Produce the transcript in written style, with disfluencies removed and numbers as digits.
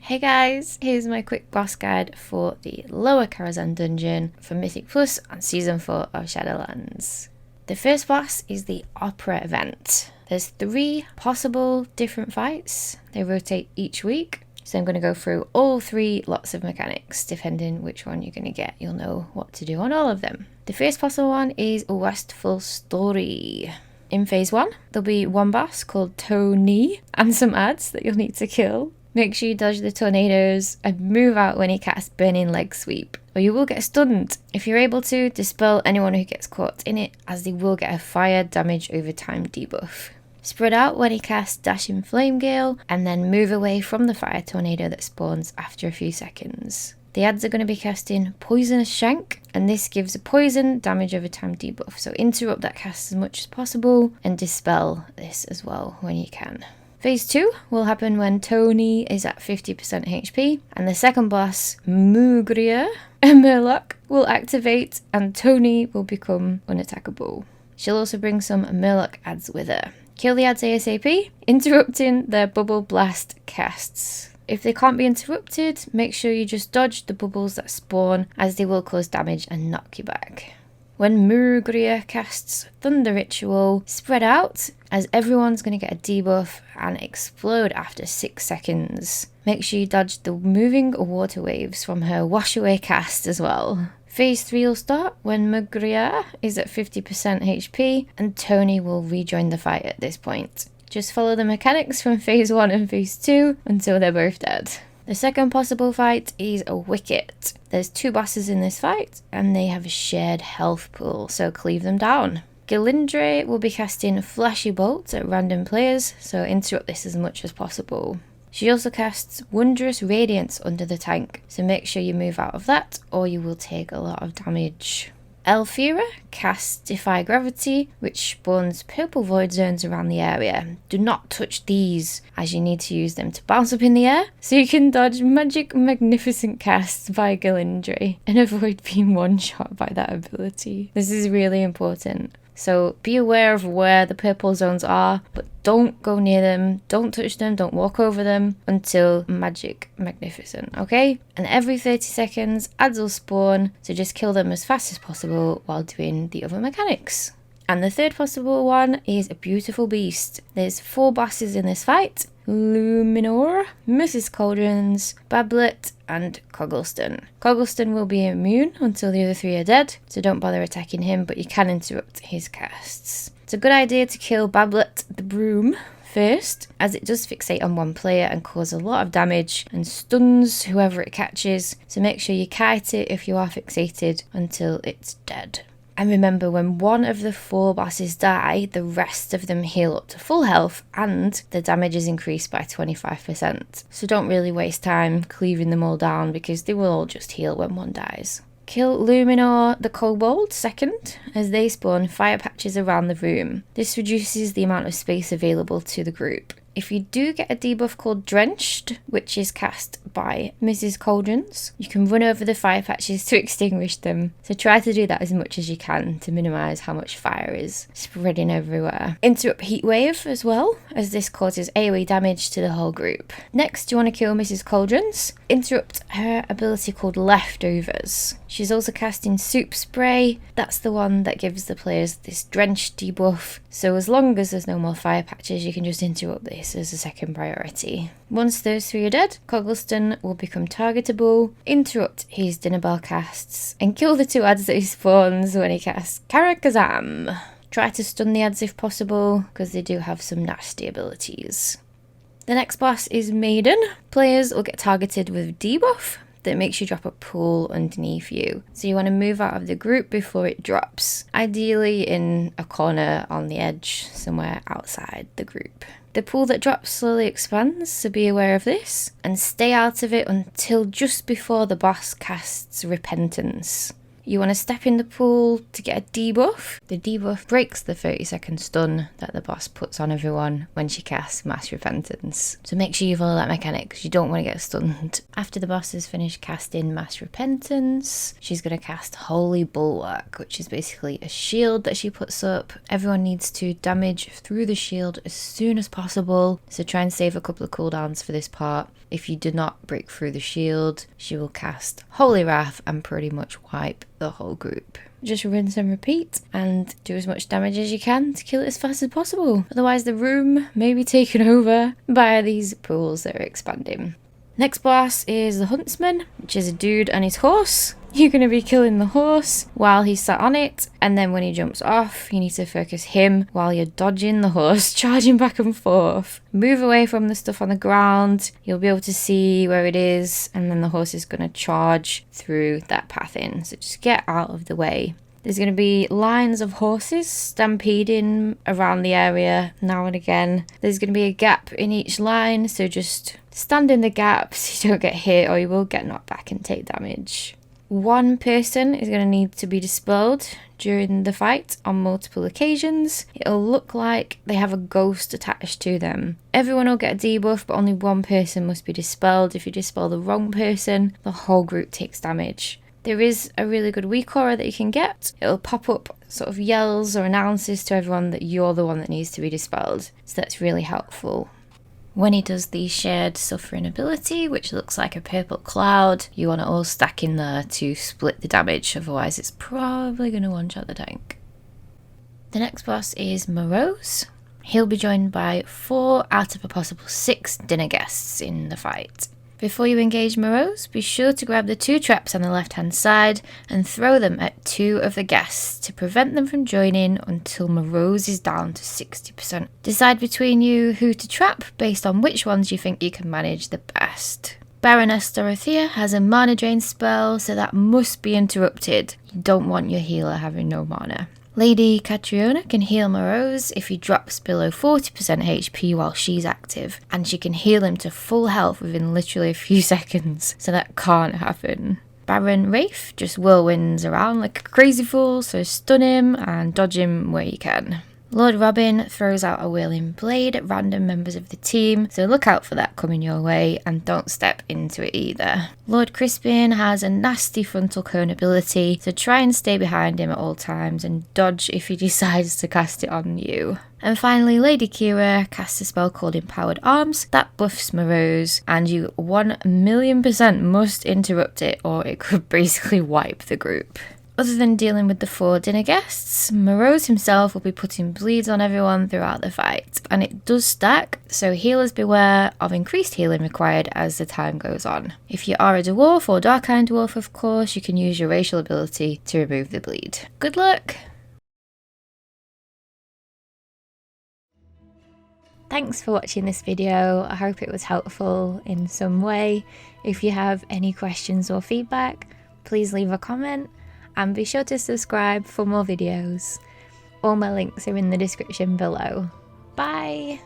Hey guys, here's my quick boss guide for the lower Karazhan dungeon for Mythic Plus on Season 4 of Shadowlands. The first boss is the Opera event. There's 3 possible different fights. They rotate each week, so I'm going to go through all 3 lots of mechanics. Depending which one you're going to get, you'll know what to do on all of them. The first possible one is a Westfall story. In Phase 1, there'll be one boss called Tony and some adds that you'll need to kill. Make sure you dodge the tornadoes and move out when he casts Burning Leg Sweep, or you will get stunned. If you're able to, dispel anyone who gets caught in it, as they will get a fire damage over time debuff. Spread out when he casts Dashing Flame Gale, and then move away from the fire tornado that spawns after a few seconds. The adds are going to be casting Poisonous Shank, and this gives a poison damage over time debuff, so interrupt that cast as much as possible, and dispel this as well when you can. Phase 2 will happen when Tony is at 50% HP, and the second boss, Mugria, a Murloc, will activate and Tony will become unattackable. She'll also bring some Murloc adds with her. Kill the adds ASAP, interrupting their Bubble Blast casts. If they can't be interrupted, make sure you just dodge the bubbles that spawn, as they will cause damage and knock you back. When Murugria casts Thunder Ritual, spread out, as everyone's going to get a debuff and explode after 6 seconds. Make sure you dodge the moving water waves from her Wash Away cast as well. Phase 3 will start when Mugria is at 50% HP, and Tony will rejoin the fight at this point. Just follow the mechanics from Phase 1 and Phase 2 until they're both dead. The second possible fight is a Wikket. There's 2 bosses in this fight, and they have a shared health pool, so cleave them down. Galindre will be casting Flashy Bolts at random players, so interrupt this as much as possible. She also casts Wondrous Radiance under the tank, so make sure you move out of that, or you will take a lot of damage. Elfira casts Defy Gravity, which spawns purple void zones around the area. Do not touch these, as you need to use them to bounce up in the air, so you can dodge Magic Magnificent casts by Galindre and avoid being one-shot by that ability. This is really important. So be aware of where the purple zones are, but don't go near them, don't touch them, don't walk over them until Magic Magnificent, okay? And every 30 seconds, adds will spawn, so just kill them as fast as possible while doing the other mechanics. And the third possible one is a Beautiful Beast. There's 4 bosses in this fight: Luminor, Mrs. Cauldrons, Bablet, and Coggleston. Coggleston will be immune until the other 3 are dead, so don't bother attacking him, but you can interrupt his casts. It's a good idea to kill Bablet the Broom first, as it does fixate on one player and cause a lot of damage and stuns whoever it catches, so make sure you kite it if you are fixated until it's dead. And remember, when one of the 4 bosses die, the rest of them heal up to full health and the damage is increased by 25%. So don't really waste time cleaving them all down, because they will all just heal when one dies. Kill Luminor the Kobold second, as they spawn fire patches around the room. This reduces the amount of space available to the group. If you do get a debuff called Drenched, which is cast by Mrs. Cauldrons, you can run over the fire patches to extinguish them. So try to do that as much as you can to minimise how much fire is spreading everywhere. Interrupt Heatwave as well, as this causes AoE damage to the whole group. Next, you want to kill Mrs. Cauldrons. Interrupt her ability called Leftovers. She's also casting Soup Spray. That's the one that gives the players this drenched debuff. So as long as there's no more fire patches, you can just interrupt this as a second priority. Once those 3 are dead, Coggleston will become targetable, interrupt his Dinner Bell casts, and kill the 2 adds that he spawns when he casts Karazhan. Try to stun the adds if possible, because they do have some nasty abilities. The next boss is Maiden. Players will get targeted with debuff that makes you drop a pool underneath you. So you want to move out of the group before it drops, ideally in a corner on the edge, somewhere outside the group. The pool that drops slowly expands, so be aware of this, and stay out of it until just before the boss casts Repentance. You want to step in the pool to get a debuff. The debuff breaks the 30-second stun that the boss puts on everyone when she casts Mass Repentance. So make sure you follow that mechanic because you don't want to get stunned. After the boss has finished casting Mass Repentance, she's going to cast Holy Bulwark, which is basically a shield that she puts up. Everyone needs to damage through the shield as soon as possible, so try and save a couple of cooldowns for this part. If you do not break through the shield, she will cast Holy Wrath and pretty much wipe the whole group. Just rinse and repeat and do as much damage as you can to kill it as fast as possible. Otherwise the room may be taken over by these pools that are expanding. Next boss is the Huntsman, which is a dude and his horse. You're going to be killing the horse while he's sat on it, and then when he jumps off, you need to focus him while you're dodging the horse, charging back and forth. Move away from the stuff on the ground, you'll be able to see where it is, and then the horse is going to charge through that path in, so just get out of the way. There's going to be lines of horses stampeding around the area now and again. There's going to be a gap in each line, so just stand in the gap so you don't get hit or you will get knocked back and take damage. One person is going to need to be dispelled during the fight on multiple occasions. It'll look like they have a ghost attached to them. Everyone will get a debuff, but only one person must be dispelled. If you dispel the wrong person, the whole group takes damage. There is a really good weak aura that you can get. It'll pop up sort of yells or announces to everyone that you're the one that needs to be dispelled. So that's really helpful. When he does the shared suffering ability, which looks like a purple cloud, you want to all stack in there to split the damage, otherwise it's probably going to one-shot the tank. The next boss is Moroes. He'll be joined by 4 out of a possible 6 dinner guests in the fight. Before you engage Moroes, be sure to grab the 2 traps on the left hand side and throw them at 2 of the guests to prevent them from joining until Moroes is down to 60%. Decide between you who to trap based on which ones you think you can manage the best. Baroness Dorothea has a mana drain spell, so that must be interrupted. You don't want your healer having no mana. Lady Catriona can heal Moroes if he drops below 40% HP while she's active, and she can heal him to full health within literally a few seconds, so that can't happen. Baron Rafe just whirlwinds around like a crazy fool, so stun him and dodge him where you can. Lord Robin throws out a whirling blade at random members of the team, so look out for that coming your way and don't step into it either. Lord Crispin has a nasty frontal cone ability, so try and stay behind him at all times and dodge if he decides to cast it on you. And finally, Lady Kira casts a spell called Empowered Arms that buffs Moroes, and you 1,000,000% must interrupt it or it could basically wipe the group. Other than dealing with the 4 dinner guests, Moroes himself will be putting bleeds on everyone throughout the fight, and it does stack, so healers beware of increased healing required as the time goes on. If you are a dwarf or dark-eyed dwarf, of course, you can use your racial ability to remove the bleed. Good luck! Thanks for watching this video. I hope it was helpful in some way. If you have any questions or feedback, please leave a comment. And be sure to subscribe for more videos. All my links are in the description below. Bye!